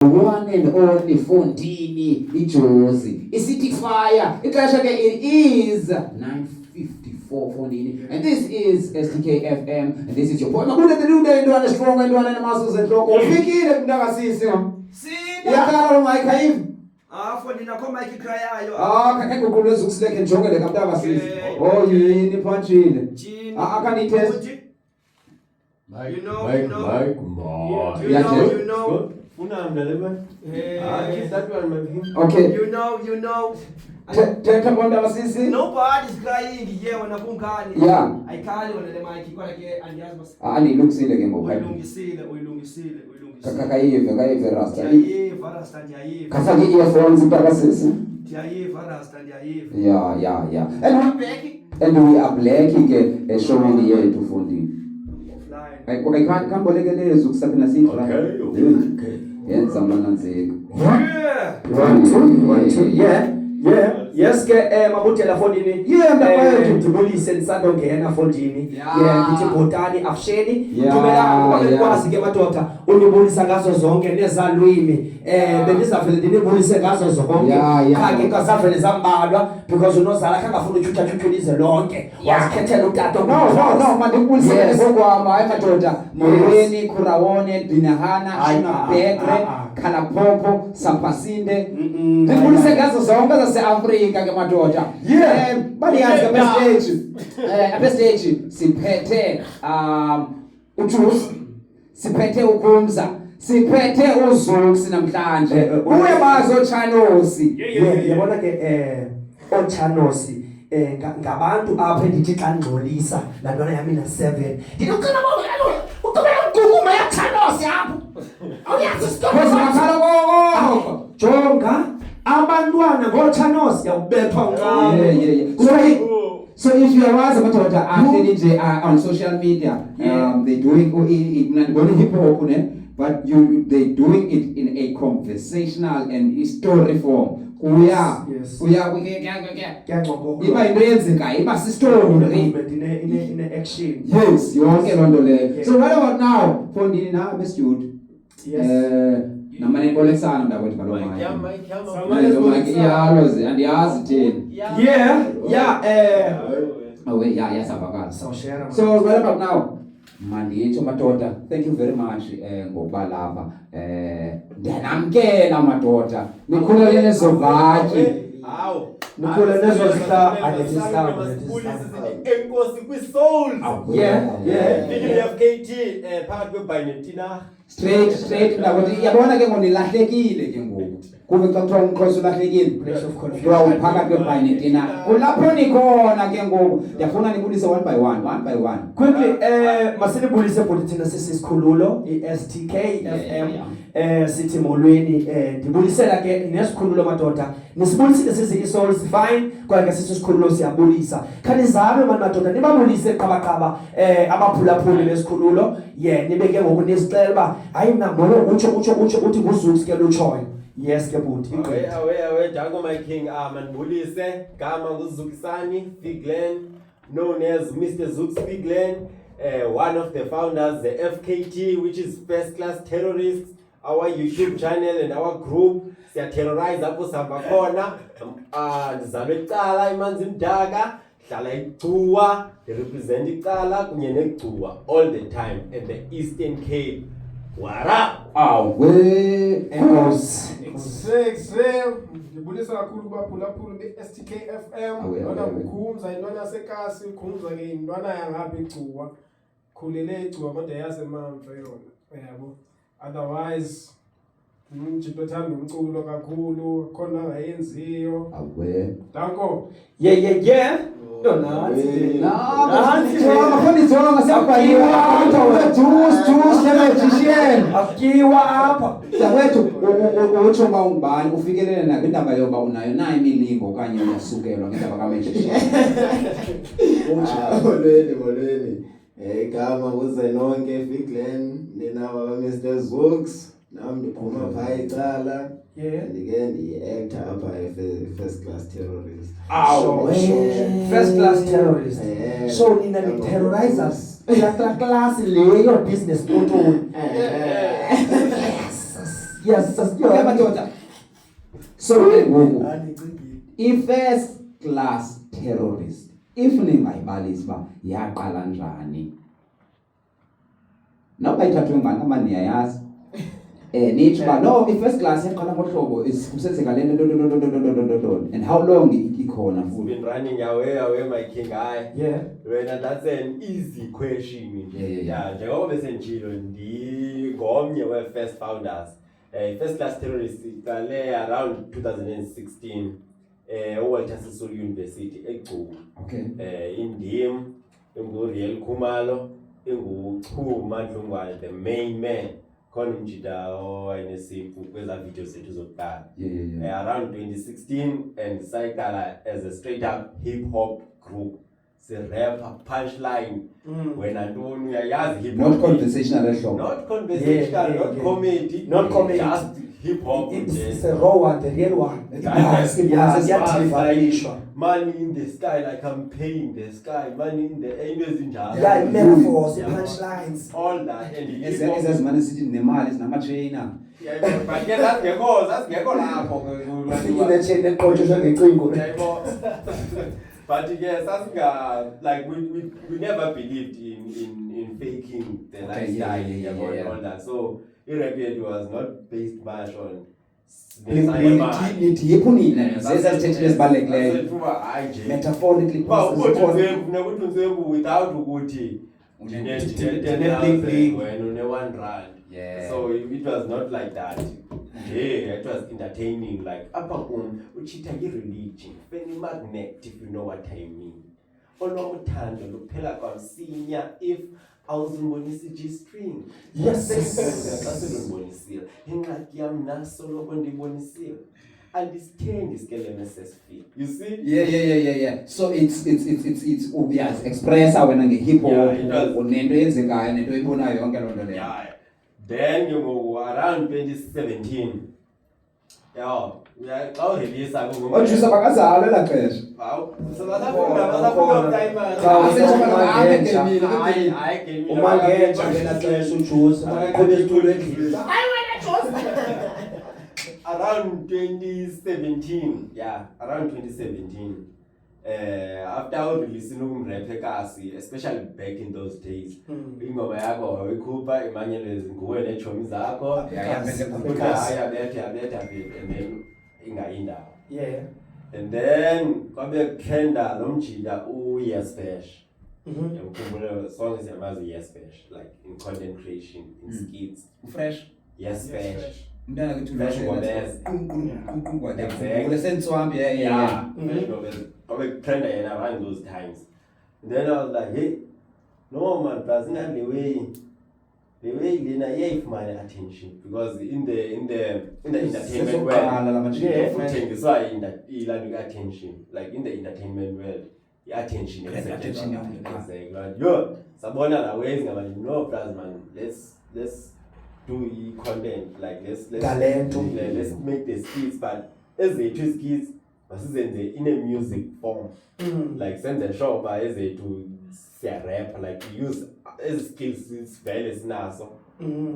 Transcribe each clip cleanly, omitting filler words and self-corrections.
one and only Fondini iJozi isithi fire ixesha ke it is 9:54 Fondini and this is STK FM and this is your boy Mabude the new day ndwana strong ndwana namasu zenhloko ufikile mntakasisi iyakhala lo mic hive Fondini akho mic ikhrayayo kake guqulu ezukusileke njongele kamntakasisi yini phanjile akanitest You know. Okay. You know. Thetha mntakasisi. Nobody's crying here when akungani. Yeah. Ayikhali wena le mic kodwa ke andiyazi bas. Anilungisile ke ngoba. Uyilungisile. Kayive rasta. Ndiyayiva rasta ndiyayiva. Kafake earphones mntakasisi. Ndiyayiva rasta ndiyayiva. Yeah. And we are black ke eshowini yethu Fondini. offline. Kambolekeleza ukusaphi nasithi. Okay. Yenza mananzika. Yeah. Yes ke mabutela Fondini. Ndibulise nisando ngena Fondini. Ngithi bhotani afsheni. Thumela ukwazi ke madoda unibulisa ngazo zonke nezalwimi. Bendizavele ndinibulise ngazo zonke. Khake kasavele zambalwa because unozala khangafuna uchuthachuthulize lonke. Wazikhethela utata. No, mandikubulise ngokwama madoda. Molweni Kurawone Dinahana Shina Bekre Kalapopo Sampasinde. Ndibulise ngazo zonke zase-Afrika ke madoda. Baniyazi ke stage siphethe uJuice, siphethe uKumza, siphethe uZuks namhlanje. Uyabazi oChanosi. Yabona ke oChanosi ngabantu apha endithi xa ngxolisa la ntwana yami na7 ndinocela uqhubeka ukuguma yaChanosi apho awuyazi Koko. jonga abantwana ngoChanosi yawubethwa So if you are madoda ahleli nje on social media, they doing it hip hop but they doing it in a conversational and story form. Iba into yenzeka iba story in action. Yes, yonke lonto leyo. So what about now? Fondini na bestude. Yes. Namane kolexana mntakwethu ngalo mic. Andiyazi thini. Yasavakala. So what about now? Manditsho madoda, thank you very much ngokuba lapha. Ndiyanamkela madoda. Nikhulele nezovatyi. Nikhule nezozihla Enkosi kwi-soul. FKT phakathi kweBayinetina. Straight ndakuthi yabona ke ngonilahlekile ke ngoku. Kube xa kuthiwa umkhosi ulahlekile. Phakathi kweBayinetina. Kulapho nikhona ke ngoku. Ndiyafuna nibulise one by one. Quickly masinibulise Politina sisikhululo iSTK FM sithi molweni ndibulisela ke nesikhululo madoda nisibulisile sizi iSoul fine kodwa ke sisikhululo siyabulisa khani zame madoda nibabulise qhabaqhaba abaphulaphuli besikhululo nibeke ngokunisicela ba hayi nambolo utsho uthi nguZuks ke lutshoyo. Yes ke bhuti Awe Dango my king mandibulise gama nguZukisani Figlen known as Mr. Zuks Figlen, one of the founders, the FKT, which is First Class Terrorists, our YouTube channel and our group. Siya terrorize apho sihamba khona. Ndizalwe icala imanzi mdaka, hlala iGcuwa, represent icala kunye neGcuwa all the time at the Eastern Cape. Wara! Ngibulisa kakhulu baphulaphula beSTK FM lona ukhumza intwana yasekasi ukhumza ke intwana yangapha eGcuwa khulele eGcuwa kodwa yasemamva yona yabo otherwise ngijito thanda umculo kakhulu khona ngayenziyo danko akiwa apha Zawethu utsho ba ungubani ufikelele na indaba yoba unayo na imilingo okanye uyasukelwa ngendaba kaMagician. Molweni. Igama kuZenonke Figlen nina Mr. Zuks nami ndiphuma phaya icala. Ndike ndi-actor apha First Class Terrorist. First Class Terrorist. So nina ni terrorizers. Class leyo business photo. Yes, Okay madoda. So ke ngoku Andicingile. i-first class terrorist if ningayibalisi ba yaqala njani noba ithathwe ngani kama niyayazi nithi ba no i-first class yaqala ngohlobo kusenzeka le nto and how long ikhona It's futhi been running away my king. Yeah. Wena that's an easy question nje. Yeah. Njengoba besenditshilo ngomnye we-first founders. First class terrorist iqale around 2016 Walter Sisulu University eGcuwa. okay Indim Real Khumalo Chuma Dlungwane the main man khona umjida owayenesipho kweza video zethu zokuqala. yeah Around 2016 and Saikala as a straight up hip hop group. Rapper punchline when Antoni uyayazi hip hop not conversational ehlobo not conversational, Yeah, not yeah. comedy, Not comedy. just hip hop. It's a raw one, the real one. Yes, Yes, money in the sky, like I'm paying the sky, money in the air, yeah, metaphors, Yeah. punchlines. all that and the hip hop. ezazimane sithi nemali sinama-trainer Yeah, but yeah, that's ngekho lapho Chain eqotshwe ngecingo. But yes, like we never believed in faking the Okay, lifestyle yeah. all that. So Irrepied was not based much on nithi yipho nina zezazithethile ezibalulekileyo metaphorically without ukuthi wena une-1 rand. Yeah. So it was not like that. Yeah, it was entertaining. Like apha uchitha i-religion, feni magnet, if you know what I mean. Onomuthando luphela kwamsinya if awuzimbonisi G-string. Yes. Asilungibonisile. Ingxaki yam naso lokho ndibonisile. Andisithengi isikeleme sesifika. You see? Yeah. So it's yes, expressa wena nge-hip hop Yeah, it does. nento eyenzekayo nento oyibonayo yonke loo nto leyo. Yeah. Then ke ngoku around 2017. Yeah, xa ureleasa Ojusa bakazalwa elaa xesha. Umangenja ngela xesha uJuice, uqhube isitulo endlini. Around 2017, yeah, around 2017. After releasing umrepekasi, especially back in those days, ingoma yakho wayikhupha imanyelezi nguwe neetshomi zakho. Ayabetha and then ingayindawo. Yeah. And then kwabe trenda lo mjida Yes Bash. Yamkhumbula songs yamazi Yes Bash, like in content creation, in skits. Fresh. Yes Bash. Umntana ke Fresh Ngobese. Ule sentswambi yeah. Fresh Ngobese. Kwabe trenda yena around those times. And then I was like, hey, no man, Brazilian the way Lena iyayifumana attention because in the entertainment world, kuthengiswa ilanda attention, like in the entertainment world, attention Attention, exactly. Yo, sabona la ways ngabani no plus man, let's do content, like let's make the skits, but as they choose skits masizenze in a music form, like senze show ba ezethu siya rap, like use as skills vele sinaso.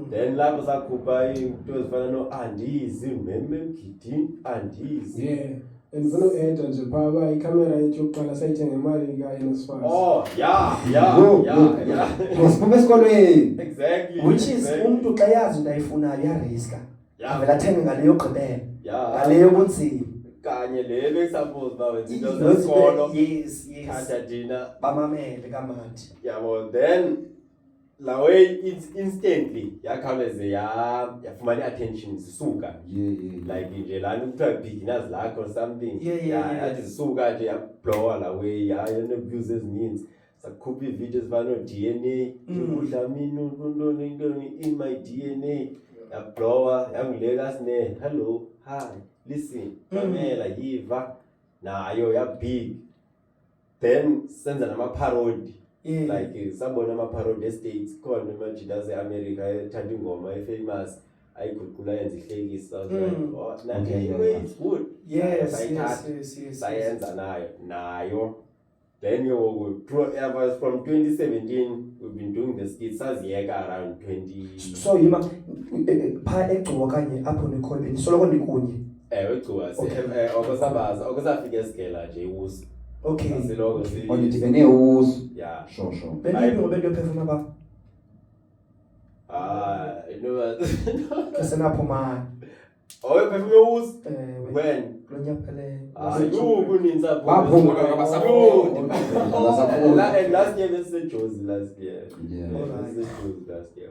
Then lapho sakhupha into ezifana no andizi meme mgidi andizi. Yeah. And for no edge nje phaba ikamera yethu yokuqala sayithenga ngemali ka-NSFAS. Oh, yeah. Ngosiphume esikolweni. Exactly. Which is umuntu xa yazi into ayifunayo iyariska. Yeah. Avela athenge ngale yokugqibela. Yeah. Ngale yobunzima. Kanye le bekusuppose ba wenza into zesikolo. Yes. Thatha dina. Bamamele kamandi. Yabo, then la way it's instantly yakhawuleze yafumana attention zisuka. Like nje lana kuthiwa beginners lakho or something. Yeah. Athi zisuka nje yablowa la way yayona views ezininzi. Sakhupha ivideos vano DNA, ukudla mina untoni in my DNA. Yablowa yangileka sine hello hi listen mamela yiva nayo ya big. Then senza nama parody. Like sabona ama parody states khona amajida ze-America ethanda ingoma famous ayiguqula yenza ihlekisa. It's good. Yes. Sayenza nayo. Then from 2017 we've been doing the skits saziyeka around 20. So yima pha egcuwa kanye apho nikho benisoloko nikunye. Wegcuwa okusabaza okusafika esigela nje iwusu. Okay. Siloko Ondidibene usu. yeah. Sure. Beniphi ngoba performa ba? Kesenapho ma. Perfume uwusu when Lonyapele. you kuninzi apho. Baphuma kabasafundi. And last year besisejozi last year. Yeah. Besisejozi last year.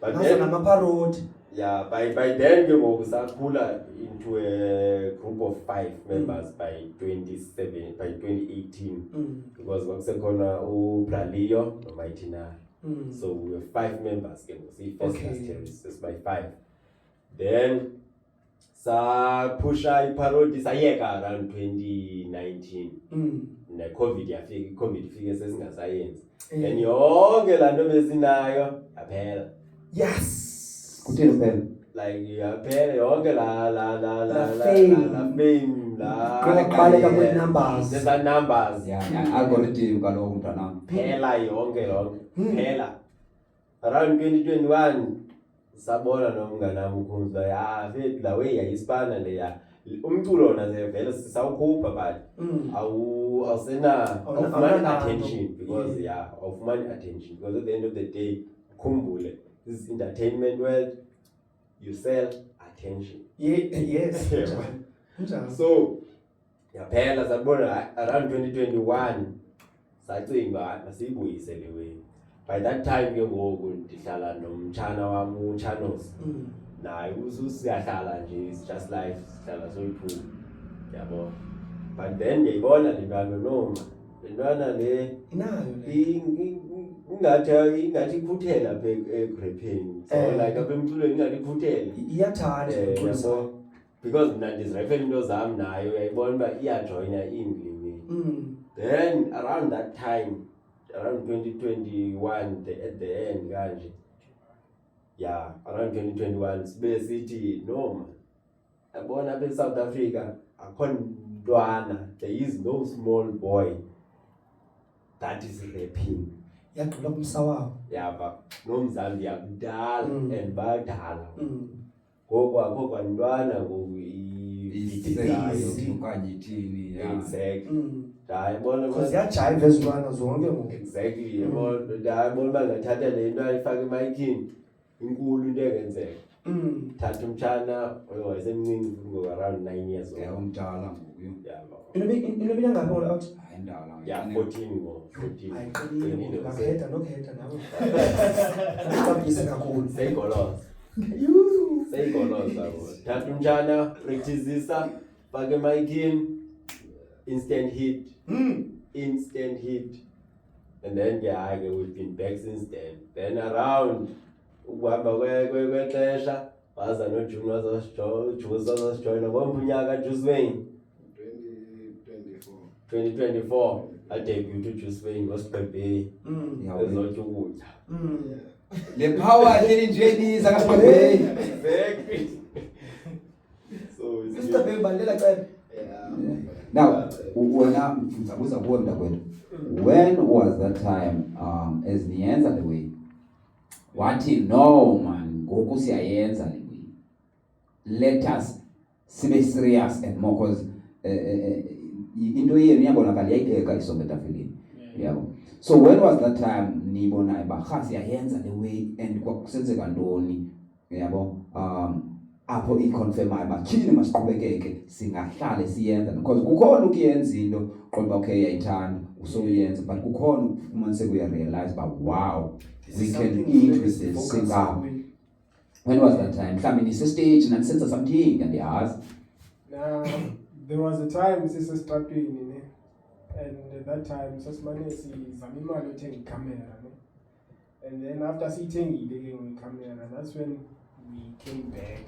But Nazo then namaparodi. yeah, by then ke ngoku sakhula into a group of 5 members by 2018 because kwakusekhona uBralio noMaitina. So we were 5 members ke ngoku first last year is by 5. Then sa pusha iparodi sayeka around 2019 ne COVID ifike sesingasayenzi and yonke lanto besinayo yaphela. Yes. Kutheni phela? Like yaphela yonke la fame la Kubaleka kwe numbers. the numbers Yeah, algorithm kaloku mntwanam. phela yonke phela around 2021 sabona nomnganami ukhumza fethu la way yayispana leya umculo wona vele sisawukhupha but awusena awufumani attention because awufumani attention because at the end of the day ukhumbule this is entertainment world, you sell attention. Yes. So yaphela sabona around 2021 sacinga masiyibuyise lewe. By that time ke ngoku ndihlala nomtshana wami uChanos. Naye ususiyahlala nje it's just life sihlala soyi-2 yabo. But then ngiyibona lentwana noma lentwana le inayo ingathi ikhuthela apha egrepeni. So like apha emculweni ingathi ikhuthela. Iyathanda yabo because mina ndizirepela into zami nayo uyayibona uba iyajoyina indlini. Then around that time around 2021 at the end kanje around 2021 sibe sithi noma yabona apha eSouth Africa akhona ntwana there is no small boy that is rapping yaqhula kumsawawo yaba nomzambi yakudala and badala ngoku akho kwantwana ngoku okanye ithini. exactly yayibona because yajive ezilwana zonke ngoku. Exactly yayibona uba ngathatha le nto ayifake emayikini inkulu into engenzeka. Thatha umtshana wayesemncinci ngoku around 9 years old. Umdala ngoku. Into bingaphi ngoku out? Hayi ndala. 14 ngoku 14. Ngakhetha nokhetha nawe. Ngicabise kakhulu. Seyigoloza ngoku. Thatha umtshana practiceisa fake emayikini instant hit. Instant hit. And then we've been back since then. Then around ukuhamba kwexesha waza noJune wazosijoyina ngomnye unyaka Juice Wayne 2024 adebut uJuice Wayne ngoSiqebhe ezotya ukutya. Le power hleli nje liza kaSiqebhe. Exactly. So Isiqebhe balela cebe. Now, wena ngizabuza kuwe mntakwethu. When was that time as niyenza le way? Wathi no man, ngoku siyayenza le way. Let us be serious and more cause into yenu yabonakala yayideka isonto etafileni. Yabo. So when was that time nibona ba siyayenza le way and kwakusenzeka ntoni? Yabo. Apho iconfirmayo bathini masiqhubekeke singahlale siyenza because kukhona ukuyenza into kodwa okay yayithanda usoyenza but kukhona ufumanise kuya realize ba wow we can eat with this singa. When was that time? Mhlawumbe nise stage nanisenza something and yazi. There was a time sisestratweni ne and at that time sasimane sizama imali yothenga ikamera ne and then after siyithengile ke ngekamera that's when we came back.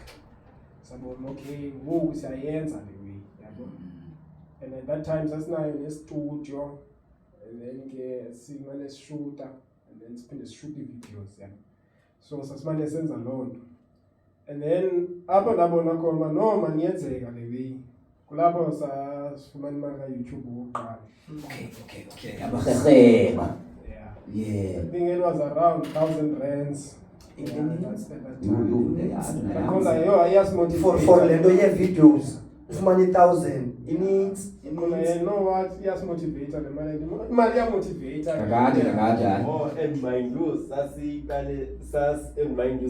Okay, ngoku siyayenza le way yabo. And at that time sasinayo ne-studio and then ke simane sishuta and then siphinde sishoot i-videos yabo. So sasimane senza loo nto and then apho ndabona khona noma niyenzeka le way kulapho sasifumana imali ka-YouTube okokuqala. Okay. Abaherheba. Yeah. I think it was around 1,000 rands that's the You- because yo ayas for motivate lento ye-videos ufumana 1,000 inintsi you know what yes motivate le mali ya motivate kakade Oh, and mind you,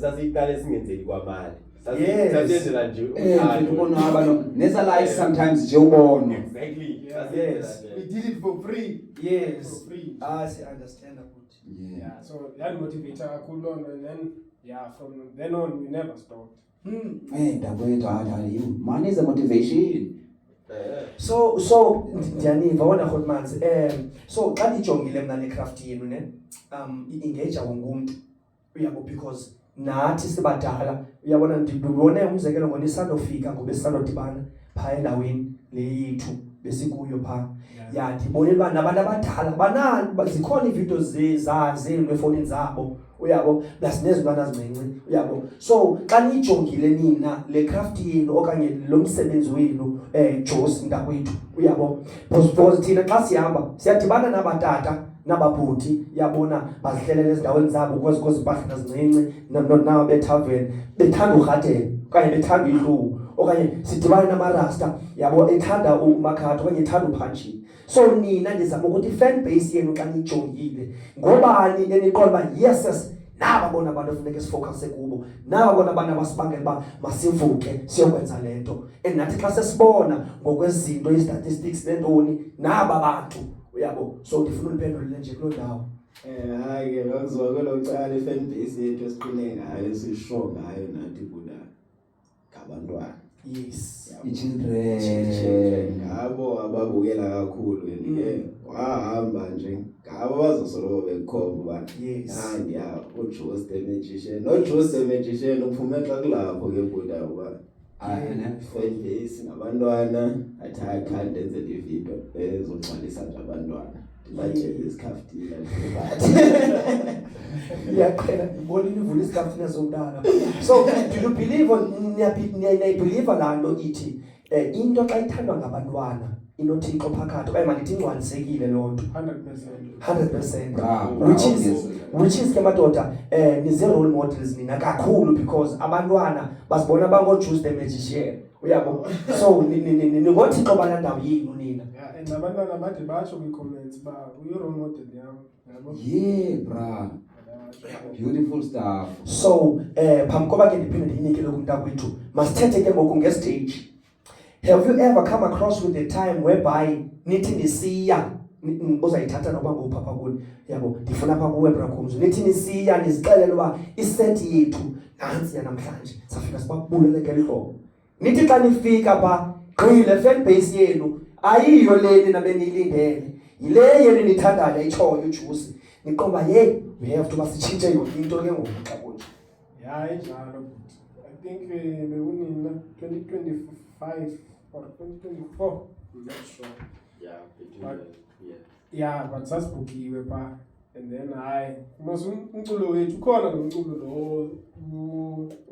sasiqale singenzeli kwamali. Yes. Sasiyenzela nje ukonwaba neza life sometimes nje ubona. Exactly. Yeah. Sasiyenzela Yes. nje. we did it for free yes for free si-understand ukuthi yeah so that motivator kakhulu lona and then yeah from then on we never stopped Dakwethu hayi money is a motivation. so ndiyaniva wona Hotmans so xa ndijongile mna necraft yenu ne i-engager wonke umuntu uyabo because nathi sibadala uyabona ndibone umzekelo ngona isandofika ngoba esandodibana phaa endaweni le yethu besikuyo phaa ya ndibonile uba nabantu abadala zikhona iividiyo zenu efowunini zabo uyabo plus nezintwana zincinci uyabo so xa niyijongile nina le craft yenu okanye lo msebenzi wenu Josi Ndakwethu uyabo because thina xa sihamba siyadibana nabatata nababhuti yabona bazihlelela ezindaweni zabo kozipahla zincinci nabo bethaveni bethanda urhatela okanye bethanda idlu okanye sidibana namarasta yabo ethanda umakhatho okanye ethanda uphantshi so nina ndizama ukuthi fan base yenu xa nijongile ngobani eniqonda uba yes naba bona abantu efuneka sifocuse kubo naba bona abantu abasibangela uba masivuke siyokwenza lento and nathi xa sesibona ngokwezinto i-statistics nentoni naba bantu uyabo so ndifuna uliphendule nje kuloo ndawo hayi ke bakuzwa kwelo cala i-fan base yethu esiqine ngayo sisho ngayo nathi kuda ngabantwana yes I-children ngabo ababukela kakhulu and wahamba nje ngabo bazosoloko bekhomba ubana Yes. hayi ya uJosi the magician noJosi the magician uphume xa kulapho ke buda uba fan base ngabantwana athi I can't enze le video ezogcwalisa nje abantwana ndibatshele isikhaftila iyaqhela ngibona nivula isikhaftina somntana so do you believe niyayibhiliva laa nto ithi into xa ithandwa ngabantwana inothixo phakathi okanye mandithi ingcwalisekile loo nto 100% which is ke madoda nize-role models nina kakhulu because abantwana basibona bangoJosi the magician uyabo so ningothixo balaa ndawo yenu nina yeah and abantwana bade batsho kwi-comments uba uyi-role model yam yabo bra beautiful stuff. so phambi koba ke ndiphinde ndiyinike loku Mntakwethu masithethe ke ngoku ngestage. Have you ever come across with a time whereby nithi nisiya uzayithatha noba ngopha kuni yabo ndifuna apha kuwe Brakhumzo nithi nisiya nizixelele uba iset yethu nantsi yanamhlanje safika sibabulele ngeli hlobo nithi xa nifika pha gqile fan base yenu ayiyo le nina beniyilindele yile yenu nithandayo itshoyo uJosi niqomba hey we have to basitshintshe yonke into ke ngoku xa kunje yeah injalo but I think bekunina 2025 or 2024 I'm not sure Yeah, between But- yeah. yeah but sasibhukiwe pha and then hayi mos umculo wethu ukhona lo mculo lo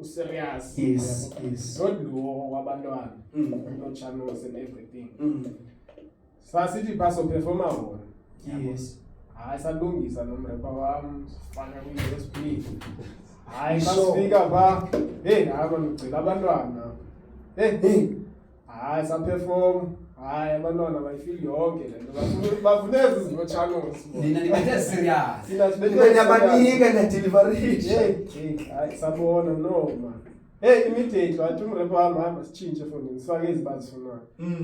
userious yes not lo wabantwana no channels and everything sasithi baso performa wona yes hayi salungisa nomrepa wami sifana kwi-USB hayi So- masifika pha hey hamba nogcila abantwana hey hayi saperform hayi abantwana bayifeel yonke le nto bafuna ezi zinto channels Nina nibethe serious. thina sibethe niyabanika ne-delivery hayi sabona no man hey immediately wathi umrepa wami hamba sitshintshe fonini sifake ezi bazifunayo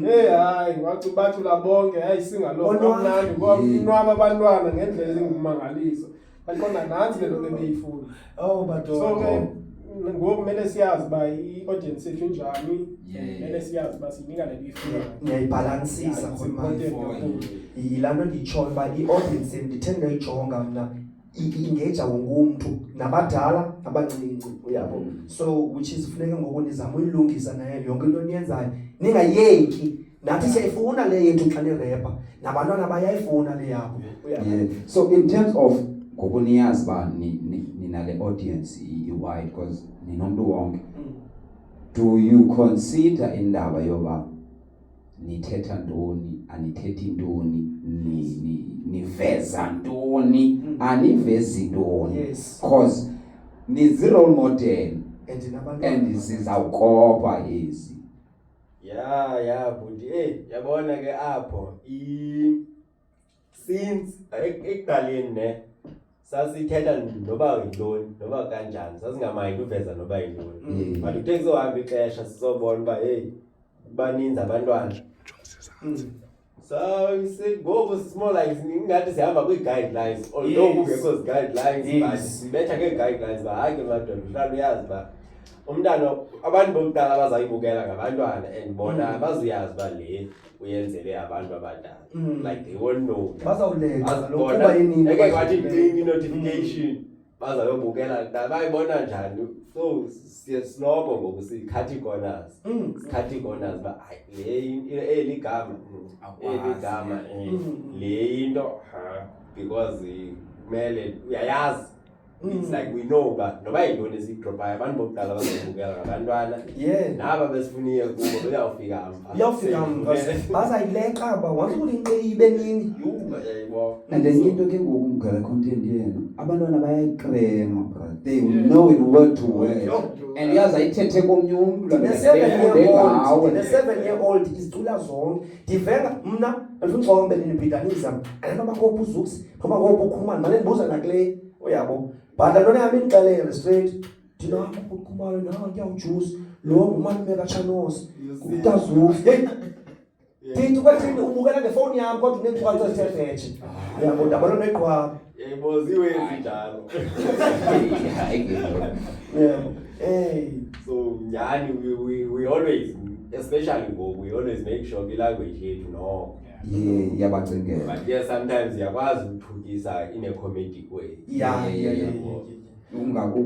hey hayi wacubathula bonke hayi singaloo kamnandi konwaba abantwana ngendlela ezingumangaliso baqonda nantsi le nto bebeyifuna oh but so ke ngoku kumele siyazi uba i-audience yethu injani kumele siyazi uba siyinika le nto iyifunayo ngiyayibhalansisa It's khona important kakhulu. yilaa nto ndiyitshoyo uba i-audience ndithe ndoyijonga mna ingeja wonke umntu nabadala abancinci uyabo so which is funeka ngoku nizama uyilungisa nayo yonke into niyenzayo ningayeki nathi siyayifuna le yethu xa nirepa nabantwana bayayifuna le yabo uyabo Yeah. So in terms of ngokuniyazi ba nina le audience i-wide because ninomuntu wonke, do you consider indaba yoba nithetha ntoni anithethi ntoni niveza ntoni anivezi ntoni Yes. because nizi role model and and sizawukopa ezi. Yeah, but yabona ke apho since ekuqaleni ne sasithetha noba yintoni noba kanjani sasingamayini uveza noba yintoni but uthe kuzohamba ixesha sizobona uba baninzi abantwana so ngoku it's more like ingathi sihamba kwii-guidelines although kungekho zi-guidelines but sibetha ngee-guidelines uba hayi ke madoda uhlala uyazi uba umntana abantu bokuqala abazayibukela ngabantwana and bona abazuyazi uba le uyenzele abantu abadala like they won't know eke kwathi ndingi notification bazayobukela kudala bayibona njani so siloko ngoku sikhathi corners uba eli gama le into because kumele uyayazi. It's like we know uba noba yintoni esiyidrophayo abantu bokuqala bazobukela ngabantwana naba besifuniye kubo uyawufika bazayileqa ba wazukulinqibe nini and then into ke ngoku mgala content yenu abantwana bayayikrema bro, they will know it word to word and yazi ayithethe komnye umuntu the 7-year-old izicula zonke ndivenga mna andifungxombe nibhidanisa anoma kophu uzuks noma kophu ukhumani manje ndibuza nakule uyabo but lona yami ngixelele straight thina ukukhumalo na ngiyawujuice lo ngumani meka chanos kutazufu Tintu kwathini ubukela ngefoni yami kodwa unengcwadi ezithethetshe. Yabo ndabona neqhwa. Yeboziwe ezinjalo. Yeah. Hey. So yani we always, especially we always make sure the language yethu no. Yeah, yabacingela. But yes, sometimes yakwazi ukuthukisa in a comedic way. Yeah.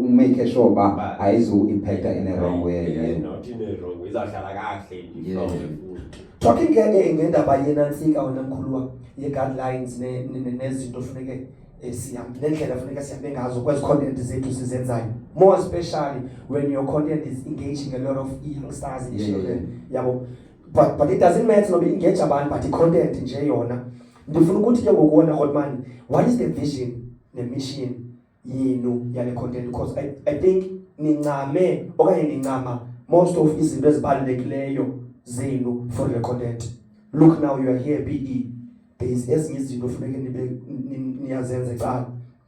Make sure ba ayizu impact in a wrong way. Yeah, not in a wrong way. Izahlala kahle nje from the food. Talking ngendaba yena nsika wena mkhulwa ye guidelines nezinto funeke siyambe nendlela funeka sihambe ngazo kwezi content zethu sizenzayo, more especially when your content is engaging a lot of youngsters and children. Yabo, but it doesn't matter no be engage abantu but the content nje yona ndifuna ukuthi ke ngokuona Hotman, what is the vision the mission yenu yale content, because I think nincame okanye nincama most of izinto ezibalulekileyo zenu for the content. Look now, you are here BE, there is ezinye izinto funeke niyazenza eqala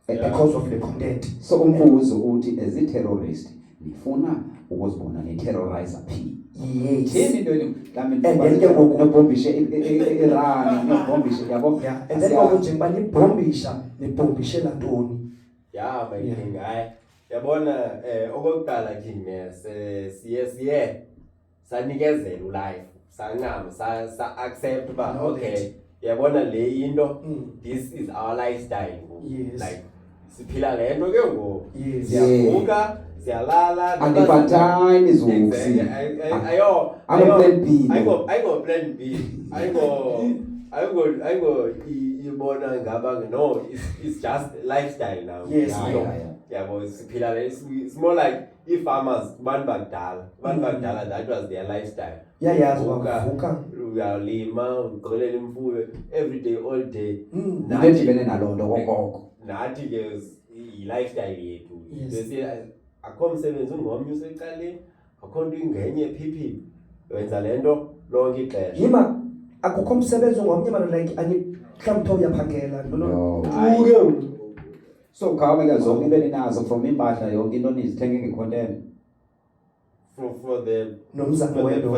because of the content. So umbuzo uthi as a terrorist nifuna ukuzibona ne terrorizer P. Yes. Into mhlawumbe nobombishe Iran nobombishe yabo. And then njengoba nibombishe lantoni. Yeah, my king, yabona okokuqala king siye sanikezela ulife sancama sa accept ba okay yabona le into this is our lifestyle. Yes. Like siphila lento ke ngo Yes. siyavuka siyalala andipathayi izuzi ayo plan B. I go plan B. I go ibona ngaba no, it's just lifestyle now. Yes. Yeah, but it's more like if farmers bakudala that was their lifestyle. Bavuka uyalima ugqolela imfuyo every day all day. Nadibene nalonto kokoko Nathi ke i-lifestyle yethu. Yes. Bese akho msebenzi ungomnye useqaleni, akho nto ingenye phiphi. Wenza lento lonke ixesha. yima akukho umsebenzi ngomnye manje like ani mhlawumbe uyaphangela No. Uke. So khawumeka zonke ibe ninazo from impahla yonke into nizithenge ngecontent For the nomzamo wendoda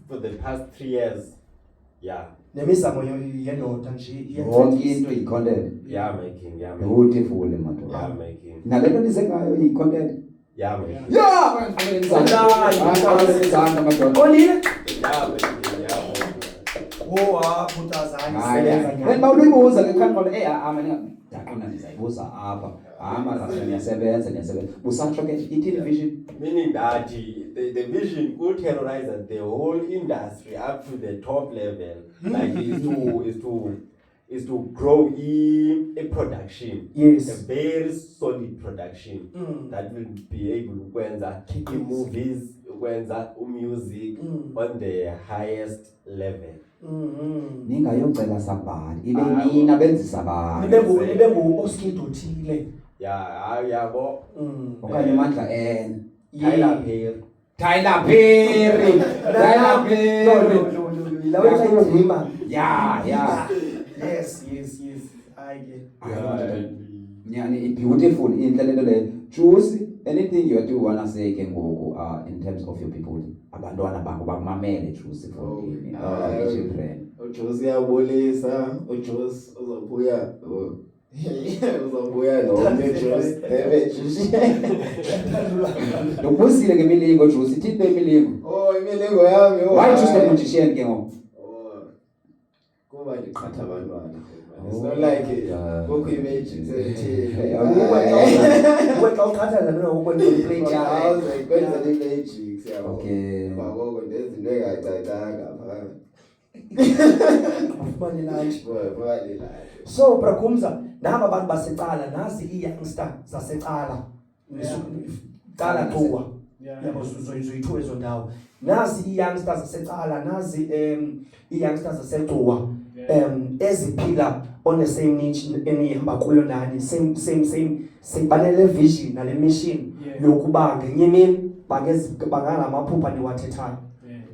for the past 3 years. Yeah. nemizamo yendoda nje yonke into icontent Yeah, my king. Yeah, my king. beautiful madoda. Yeah, my king. Nalento nizengayo icontent Yeah, my king. yeah madoda. Olile Yeah, my king. Yeah, my king. phutazana Wena bawulibuza ke khanqolo amana daqona ndizayibuza apha rasa niyasebenza busatsho ke i-television Meaning that the vision could terrorize the whole industry up to the top level. Like is to grow a production. Yes. A very solid production that will be able to kwenza movies, kwenza music on the highest level. ningayocela sabani ibe nina benzisa abantu nibe ngu Oskido thile Yeah, yabo. okanye Mandla N. Tyler Perry. Tyler Perry. Tyler Perry. Yeah. Yes. I get. Yani beautiful inhle lento le. Choose anything you do wanna say ke ngoku in terms of your people. Abantwana bakho bakumamele choose for children. uJosi uyabolisa, uJosi uzobuya uzobuya noMejosi Ubusile ngemilingo choose ithini imilingo? Oh, imilingo yami. Why choose the magician ke ngoku? Kuba ndiqhatha abantwana. It's not like kukho images ezithile. Xa uqhatha lana ukwenza play child. Kwenza i-magic yabo. Okay. Ngoko ndenza into engacacanga phakathi. Afumane lunch. Bafumane lunch. So Brakumza, naba abantu basecala nazi i-youngster zasecala. Cala kuwa. Yabo zoyithu ezo ndawo. Nazi i-youngsters zasecala, nazi i-youngsters zaseGcuwa. Eziphila on the same niche enihamba kuyo nani, same banele vision nale mission yokuba ngenye imini bangala maphupha niwathethayo,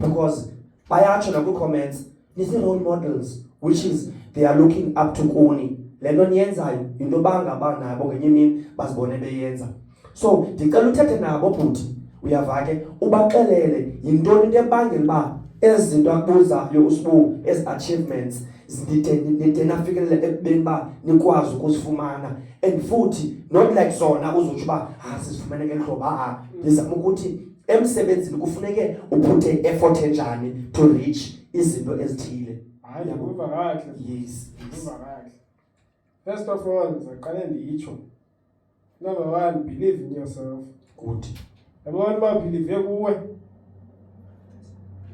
because bayatsho nakwi comments nisi role models, which is they are looking up to kuni. Lento niyenzayo into bangaba nabo ngenye imini bazibone beyenza. So ndicela uthethe nabo bhuti, uyava ke ubaxelele yintoni into ebangela uba ezi zinto akubuzayo uSibu, ezi achievements nide nafikelele ekubeni ba nikwazi ukuzifumana, and futhi not like zona uzotsho uba sizifumane ngeli hlobo. Ndizama ukuthi emsebenzini kufuneke uphuthe effort enjani to reach izinto ezithile. Hayi ukuva kahle. Yes. Ukuva kahle. First of all, ngizaqale nditsho. Number 1, believe in yourself. Good. Yabona uba believe kuwe.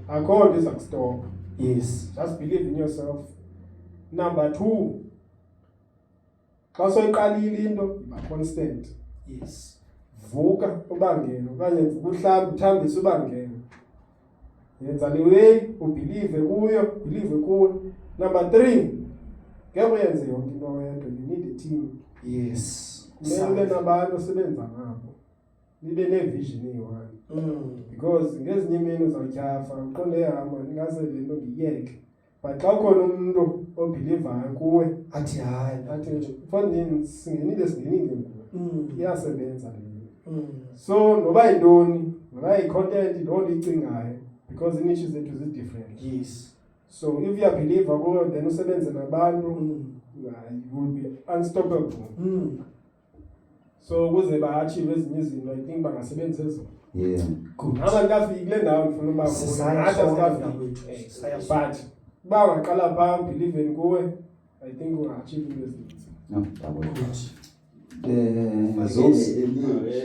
Akho nto izakustop. Yes. Just believe in yourself. Number 2, xa soyiqalile into iba constant. Yes. Vuka ubangene okanye vuka uhlamba uthambise ubangene. Yenza le way ubelieve kuyo, believe kuwe. Number 3, ngeke uyenze yonke into wedwa, you need a team. Yes. Kumele nabantu osebenza ngabo. Nibe nevision eyi-one. Because ngezinye imini uzawutyafa uqonde hamba ngase le nto ngiyeke. But xa ukhona umuntu obhilivayo kuwe Athi hayi. athi mfondini singenile nguwe. Iyasebenza le. So noba yintoni, noba yi-content loo nto icingayo, because i-niche zethu zi-different. Yes. So if you are believer kuyo then usebenze nabantu, you will be unstoppable. So ukuze ba-achieve ezinye izinto, I think bangasebenzisa ezo. Yeah. Good. Abantu kafiki kule ndawo ndifuna uba but uba ungaqala phaa believe kuwe, I think unga-achieve into ezininzi. No,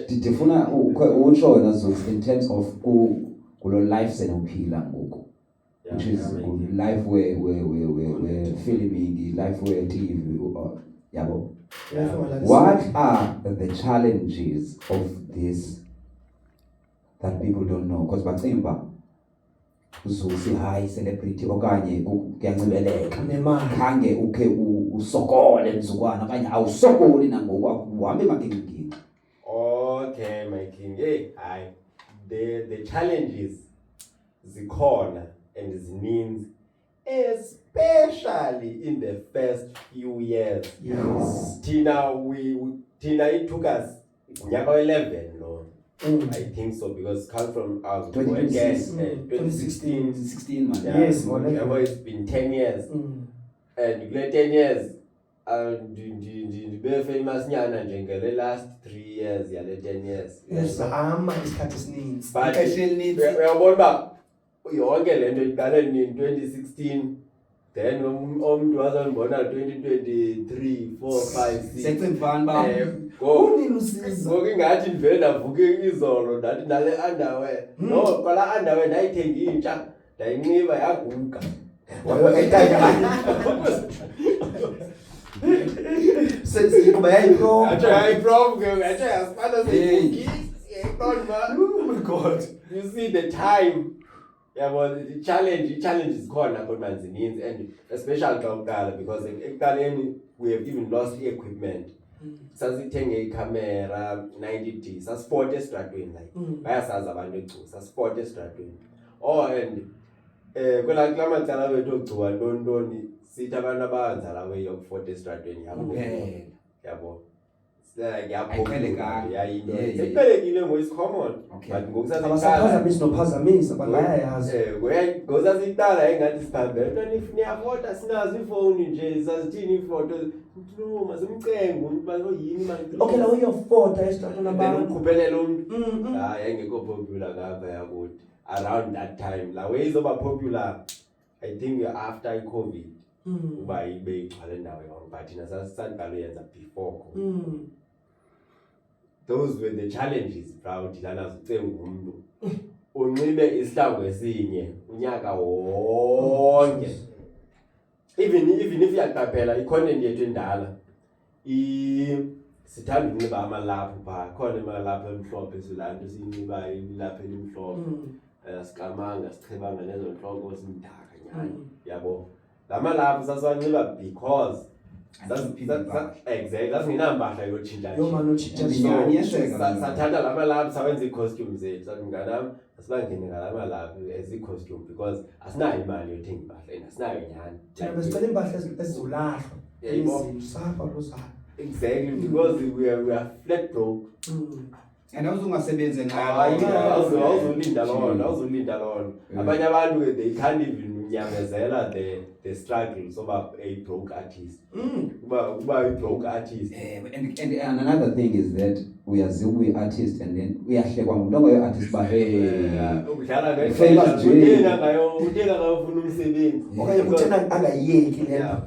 ndifuna utsho wena Zuks in terms of kulo life senophila ngoku, which is life where filming, life where TV yabo. What are the challenges of this that people don't know? Because bacinga uzusi high celebrity okanye kuyancibeleka nemali khange ukhe usokole mzukwana okanye awusokoli nangoku uhambe makingi. Okay, my king. Hey, the challenges zikhona and zininzi, especially in the first few years. Yes. Tina it took us nyaka 11 no. I think so, because come from 2016 man. Yeah. Yes, It's been 10 years. And kule 10 years ndibe famous nyana njengele last 3 years yale 10 years. Yes, isikhathi esininzi. But uyabona ba yonke lento iqale ni 2016, then umuntu wazonibona 2023 4 5 6 Secemfana ba Kunini usiza? ngoku ingathi ndivele ndavuke izolo ndathi nale underwear no kwala underwear ndayithenga intsha ndayinxiba yaguga. Sense kuba yayipromo. Athi hayipromo ke athi asifana seyigugisi man. Oh my God. You see the time. Yeah, well, the challenge is khona but manzininzi, and especially xa uqala, because ekuqaleni we have even lost the equipment. sasithenge icamera 90D sasiport estradweni like bayasazi abantu eCuwa sasiport estradweni and kula macala wethu oCuwa ntoni sithi abantu abanzala weyokufort estradweni yabo Seqhelekile ngois common but ngokusaphazamisa nophazamisa bayayazi ngoza siqala engathi siphambele ntoni niyafota sinazo ifoni nje sazithini ifoto no masimcengo ubalo yini manje okay la uyofota estratweni abantu ukuphelela umuntu yayingekho popular ngapha yakuthi around that time la weyizoba popular I think after COVID uba ibe igcwale ndawo yonke but thina sasiqala uyenza before COVID. Those were the challenges proud lana zicenge umuntu unxibe isihlangu esinye unyaka wonke even if yaqaphela icontent yethu endala sithanda ukunxiba amalaphu pha khona amalaphu emhlophe silanto sinxiba ilaphu elimhlophe siqamanga sichebanga lezo nhloko simdaka nyani yabo lamalaphu sasiwanxiba because exactly asingenambahla yotshintsha sathatha lamalaphu sawenza ii-costume zethu sathi mnganam asibangene ngalamalaphu as i-costume because asinayo imali yothenga impahla and asinayo nyani thina besicela impahla ezizolahlwa sapha lozalo exactly because we are flat broke and awuzungasebenzi awuzolinda lona abanye abantu they can't even nyamezela the struggle soba a broke artist kuba a broke artist and another thing is that we are artists and then uyahlekwa ngumuntu ongayo artist udlala ngayo uthenga ngafuna umsebenzi okanye uthena angayiyeki lento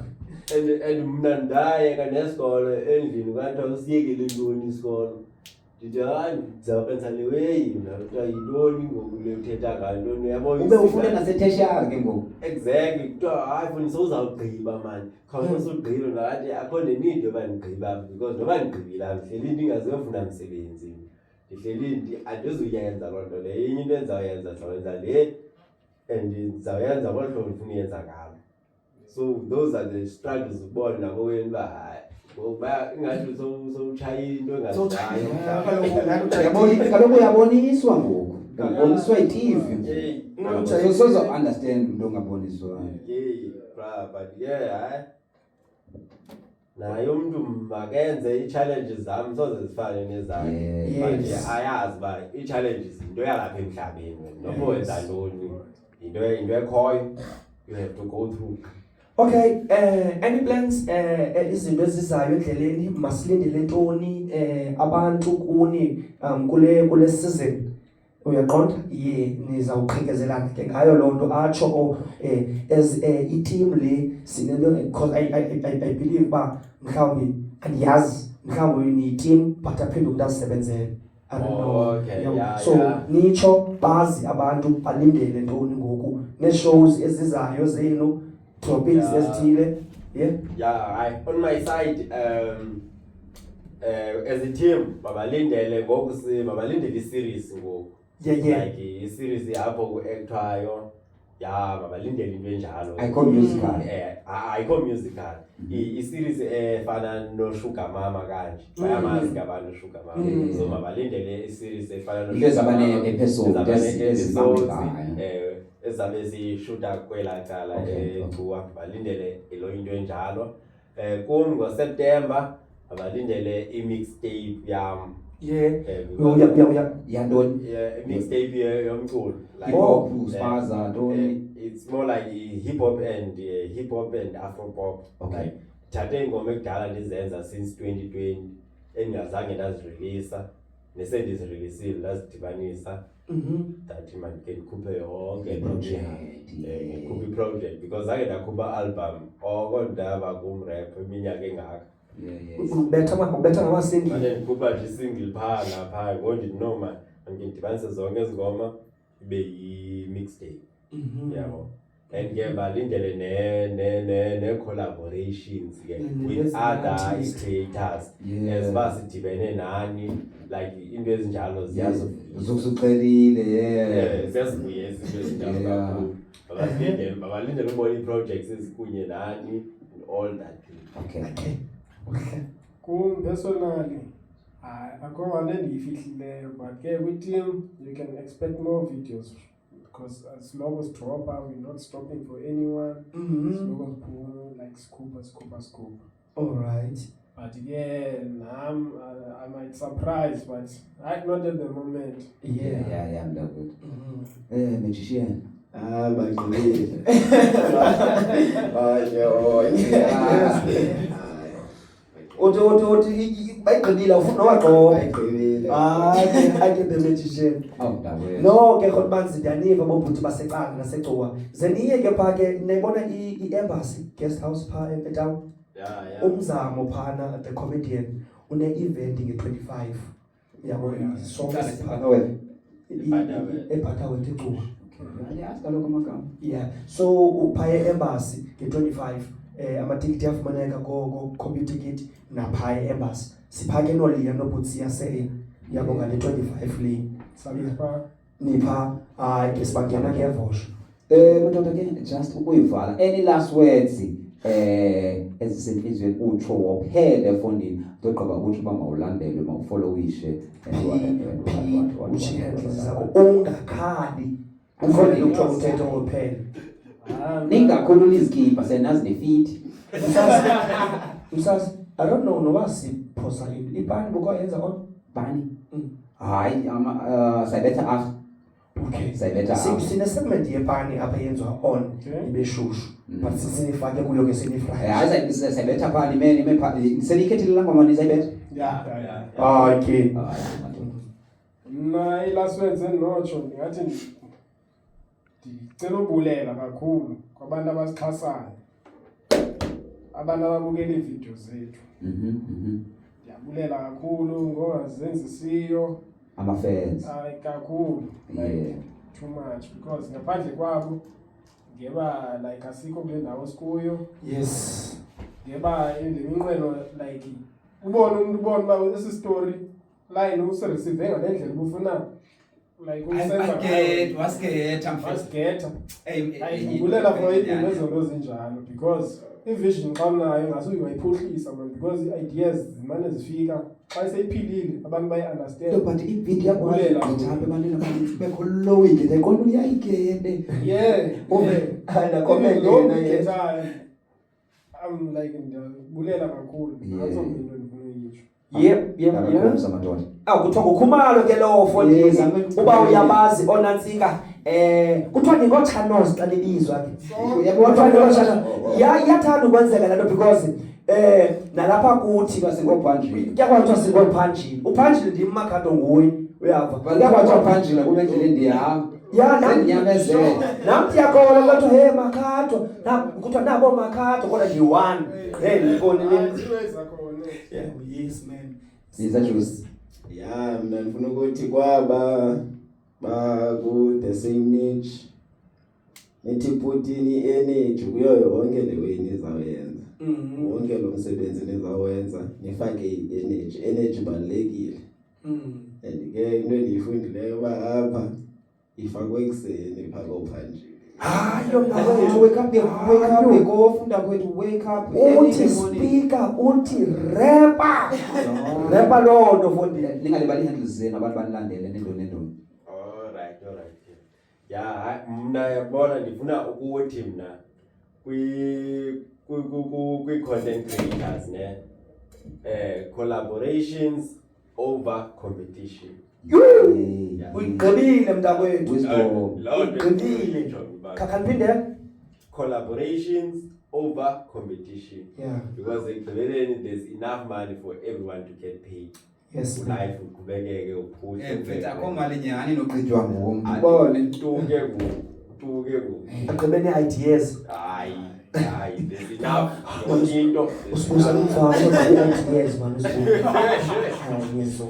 and mna ndaye kanesikolo endlini kanti awusiyekele ntoni isikolo ndithi hayi ndizawukwenza le way mna kuthiwa yintoni ngoku le uthetha ngantoni uyabona ube ufune naseteshari ke ngoku exactly kuthiwa hayi funa sowuzawugqiba mani khawuze usugqibe ngathi akho need yoba ndigqiba because noba ndigqibile ndihleli ndingazofuna msebenzi ndihleli andizuyenza loo nto leyo enye into endizawuyenza ndizawuyenza le and ndizawuyenza ngolo hlobo ndifuna uyenza ngalo. So those are the struggles ubona nakowenu uba hayi ngoba ingathi sowutshaya into engazidayo kaloku uyaboniswa ngoku uboniswa i-TV so sozo understand into ongaboniswayo but hayi naye umntu makenze ii-challenges zam soze zifane nezakhe but ayazi uba ii-challenges yinto yalapha emhlabeni noba wenza ntoni yinto ekhoyo you have to go through. Okay, any plans izinto ezizayo endleleni masilindele ntoni abantu kuni kule season uyaqonda nizawuqhekezelana ke ngayo loo nto atsho as i-team le sinento because I believe ba mhlawumbi andiyazi mhlawumbi ni-team but aphinde umntu azisebenzele I don't know. Okay, so nitsho bazi abantu balindele ntoni ngoku nee-shows ezizayo zenu topics ezithile on my side as a team babalindele ngoku babalindele i-series ngoku like i-series apho ku-actwayo babalindele into enjalo ayikho musical ayikho musical i-series efana noSugar Mama kanje bayamazi ke abantu uSugar Mama so babalindele i-series efana into ezabane-episode ezabe zishuta kwela cala eCuwa balindele ilo into enjalo kum ngoSeptember abalindele i-mixtape yam yantoni mixtape yomculo like spaza ntoni it's more like hip hop and afro pop like thathe ingoma ekudala ndizenza since 2020 engazange ndazireleasa nesendizireleasile ndazidibanisa that man can khuphe yonke ngikhuphe project because zange ndakhupha album kodwa kumrap iminyaka engaka ubetha ngamasingle manje ndikhupha nje single phaa ngaphaa ngonje noma ngidibanise zonke izingoma ibe yi-mixtape yabo and ke balindele ne-collaborations ke with other creators eziba sidibene nani like into ezinjalo zokusuqelile ziyazibuye izinto ezinjalo kakhulu babalindele ubona ii-projects ezikunye nani and all that. Okay. Personally, I go on and if but with team you can expect more videos because as long as dropper, we're not stopping for anyone. As long as pull like scoop. All right. But again, I might surprise, but not at the moment. Yeah. I'm that good. Magician. Bagqibile. Uthi bayigqibile ufuna waqoqa. Bagqibile. I get the magician. Oh, that way. No ke khona manje ndiyaniva bobhuti baseqanga nasegcuwa. Zeniye ke pha ke nayibona i-embassy guest house pha eTown. Yeah. Umzamo phana the comedian une event nge-25. Yabo sonke eBhathawe eGcuwa. Yeah. So uphaya embassy nge-25 amatikiti afumaneka ko copy ticket napha embassy. Siphake noliya nobhuti siyasey. Yabo ngale 25 le. Salipha. Nipha hayi sibangena ngevosho. Madoda ke just ukuyivala. Any last words ezisenhlizweni utsho wophele efondini ndoqaba ukuthi bangawulandele mawfollowishe zakho ungakhali ufondini ukuthiwa umthetho wophele. ningakhulula izikipa senazi defeat Msas I don't know nowasiphosa ibani bukoyenza on bani hayi sayibetha after okay sayibetha sine segment yebani apha yenzwa on ibeshushu but sinifake kuyo ke sinifry hayi sayibetha phani imene senikhethile la ngoma nizayibetha Yeah. okay Mna last words endinotsho ndingathi ndicela ubulela kakhulu kwabantu abasixhasayo, abantu ababukela iividiyo zethu. Ndiyabulela kakhulu ngongazenzisiyo ama-fans kakhulu yeah too much because ngaphandle kwabo ngeba like asikho kule ndawo sikuyo. yes Ngeba leminqweno like ubona uba esi story line usireceive ngale ndlela ubufuna like wasigeta ayikubulela for izinto ezinto ezinjalo because i-vision xa unayo ngase uyayiphuhlisa man because i-ideas zimane zifika xa seyiphilile abantu bayi-understand. but ividiyo yakwalela ngithambe ebaleni bekho lowing ndayqonda uyayigene yeah and comment I'm like ndiyabulela kakhulu nazo into endifuna uyitsho. Yep. Amadoda Kuthiwa ngukhumalo ke lowo fondini uba uyabazi onantsika kuthiwa ningochanos xa libizwa ke kuthiwa ningochanos yathanda ukwenzeka lento because nalapha kuthi basingophanjini kuyakwazi singophanjini uphanjini ndimmakhato nguye uyava kuyakwazi uphanjini kule ndlela endihamba nyamezela namthi yakhola bathi hey makhato kuthiwa nabo makhato kodwa ngi-1 hey ngibone yes man Niza juice Yeah, mina ndifuna ukuthi kwaba baku the same niche nithi putini energy kuyo yonke le way nizawenza wonke lo msebenzi nizawenza nifake energy balekile and ke into endiyifundileyo ba apha ifakwe ekseni phaka ophanjini to wake up ngofunda kwethu wake up uthi speaker uthi rapper lo nto fondini ningalibali handles zenu abantu banilandele nendo Alright. Yeah, mna yabona ndifuna ukuthi mna kwi content creators ne collaborations over competition. uyigqibile mntakwethu Uyigqibile khakhaniphinde collaborations over competition. Yeah. Because ekugqibeleni there's enough money for everyone to get paid. yes Life uqhubekeke uphuse. mfethu akho mali nyani noqitjwa ngomu ubone tuke ku. agqibene ideas Hayi, there's enough. Into. usibuza umfana ideas man yes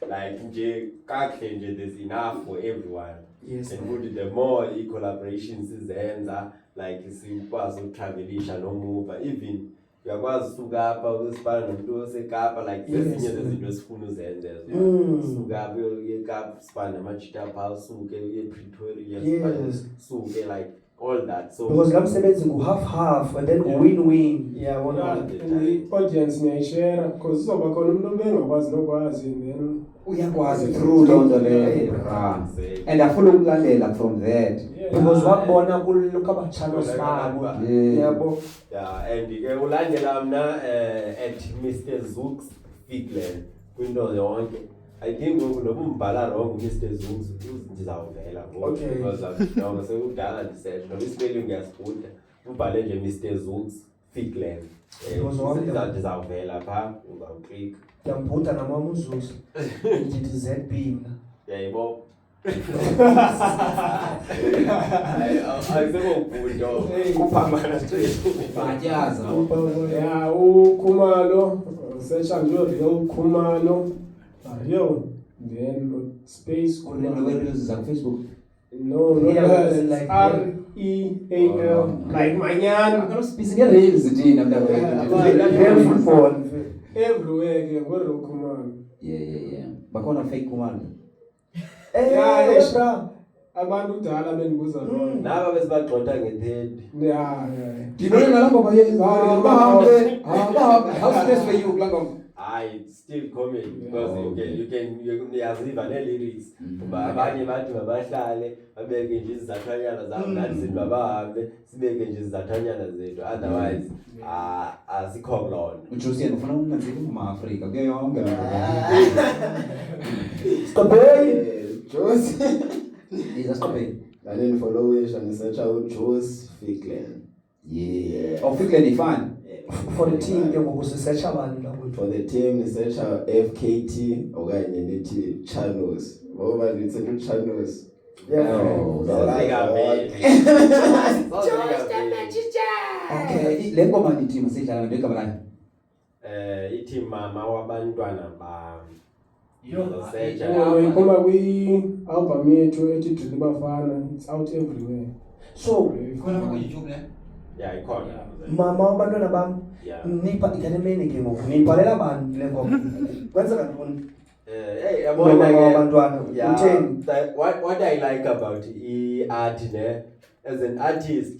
Like nje kakhe nje there's enough for everyone. yes And with the more collaborations izenza like sikwazi utravelisha no move even uyakwazi usuka apha usifana nomuntu osekapa like ezinye zezinto esifuna uzenze usuka apha eKapa sifana namajita pha usuke ePretoria suke like all that. So because la msebenzi ngu half and then win-win. Yeah, one Yeah, of the audience ngiyayishare because uzoba khona umuntu obengakwazi nokwazi then uyakwazi through loo nto leyo. And afuna ukulandela from that. because wakubona kulokho abachannels babo. Yabo. yeah, and ke ulandela mna at Mr Zooks Figland kwinto yonke. I think ngoku noba umbhala wrong Mr Zooks ndizawuvela ngoku Okay. because I'm sekudala ndisearch noba ispelling ngiyasifunda ubhale nje Mr Zooks Figland. Because wonke- Ndizawuvela phaa uzawuclick. Ngiyambhuda nama uzuzu. Ngithi ZB mina. Yayibo. Ayisebo ubhudo kuphambana straight. Batyaza. yeah ukhumalo search nje Rio Khumalo Rio then space Kunento Khumalo kwereels zaku-Facebook. no Yeah, like- REAL like manyana Akalosibhizi nge-reels thina Helpful for everywhere ke Rio Khumalo Yeah. Bakhona fake kumalo. Yeah, bra. abantu kudala bendibuza lona Naba besibagxotha nge-30. yeah Ndinole nalapho bahambe. How stress were you kulaa ngoma? It's still comedy because you can uyaziva ne-lyrics. Kuba abanye bathi mabahlale babeke nje izathanyana zabo nathi sithi mabahambe sibeke nje izathanyana zethu otherwise asikho kulona. Ujusian ufuna ukunanzika uma-Afrika kuyo yonke. Stopey. Josi. Izastophe. Ngani followisha nisearch out Josi Figland. Yeah. Awufikile nifani? For the team ke ngoku sisearcha abantu la kwethu. For the team nisearch out FKT okanye nithi channels. Ngoba nithi channels. Oh, okay. Le ngoma nithi masidlala ngento egama layo. Ithi mama wabantwana bam. iphuma kwi-album yethu ethi Drill Bafana it's out everywhere So YouTube ne? Yeah, ikhona. mama wabantwana bam Yeah. nipha ikalemeni ke ngoku nibhalela abantu le ngoma. Kwenzeka ntoni? Hey, Mama yabona wabantwana ke. Yeah. utheni? What I like about art ne, as an artist,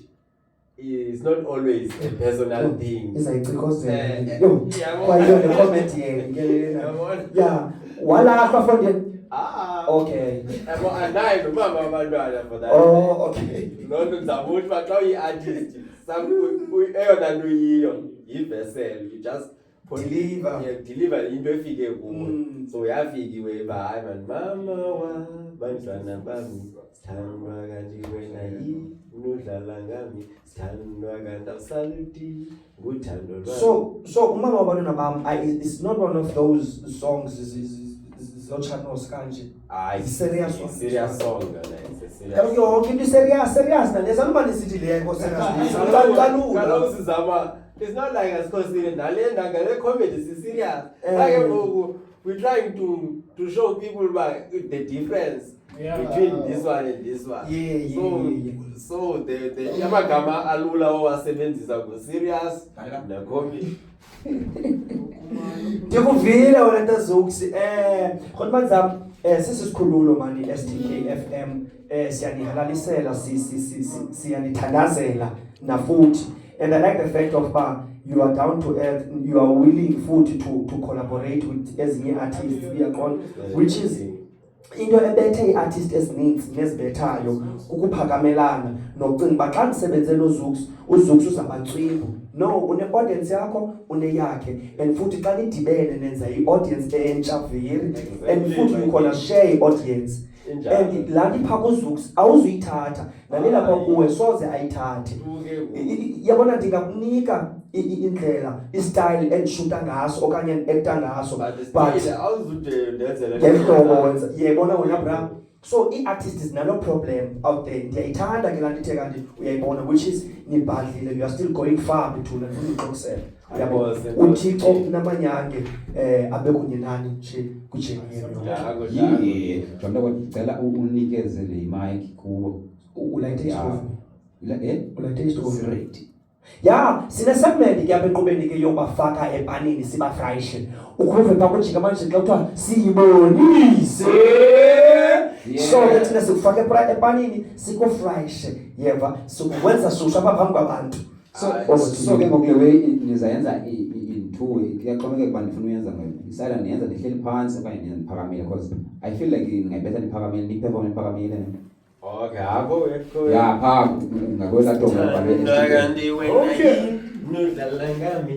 is not always a personal thing. Izayichikozela. Eh, Yo, yabona. kwayo le comment yena. Yabona? Yeah. Walahlwa from okay. Anayi nomama wabantwana for that. Oh, okay. Lonto ngizama ukuthi xa uyi-artist eyona nto yiyo yi-vessel, you just Deliver. deliver into efike kuwe. Mm. So yafikiwe ba hayi man mama wabantwana bami sithandwa kanti wena yini unodlala ngami sithandwa kanti awusaluti nguthando lwami. So umama wabantwana bam it's not one of those songs zo channels kanje. Serious one. Serious song yona. Yonke into serious na leza noma nisithi le ngo serious. Kaloku sizama, it's not like asikhosile nale ndanga le comedy is serious. Like ngoku we trying to show people the difference between this one and this one. So the amagama alula owasebenzisa ku serious na comedy. Ndikuvile wena ntazuksi khona manzam sisikhululo mani STK FM siyanihalalisela siyanithandazela na futhi, and I like the fact of you are down to earth, you are willing futhi to collaborate with ezinye artists uyaqonda, which is into ebethe iartist ezininzi nezibethayo ukuphakamelana nokucinga uba xa ndisebenze noZooks uZooks uzabantswimbu. No, une-audience yakho uneyakhe, and futhi xa nidibene nenza i-audience entsha very, and futhi you gonna share i-audience. And laa nto iphaa kuZooks awuzuyithatha nale lapha kuwe soze ayithathe. Yabona ndingakunika indlela istyle endishuta ngaso okanye endicta ngaso, but ngehlobo wenza yebona wena bra. So i-artist zinalo problem out there. Ndiyayithanda ke laa nto ithe kanti uyayibona, which is nibhadlile, you are still going far bethuna ndifuna uxokusela. Uyabona uThixo namanyange abe kunye nani nje kujeni yenu. Yeah. Jonda ngicela unikeze le mic kubo. Ulayithe isitofu. Ulayithe isitofu. Ready. Yeah, sine segment ke apha enqubeni ke yobafaka epanini sibafrayishe. Ukhuve pha kujika manje xa kuthiwa siyibonise. Yeah. So ke thina sikufake epanini sikufrayishe yeva sikwenza shusha apha phambi kwabantu. So ke ngokule way nizayenza in two way kuyaxhomekeka kuba ndifuna uyenza ngisala niyenza ndihleli phansi okanye niyenza ndiphakamile because I feel like ngayibetha ndiphakamile niperform ndiphakamile. Okay, akho ekho. Yeah, pha ngakwela donga Kanti wena yini nudlala ngami.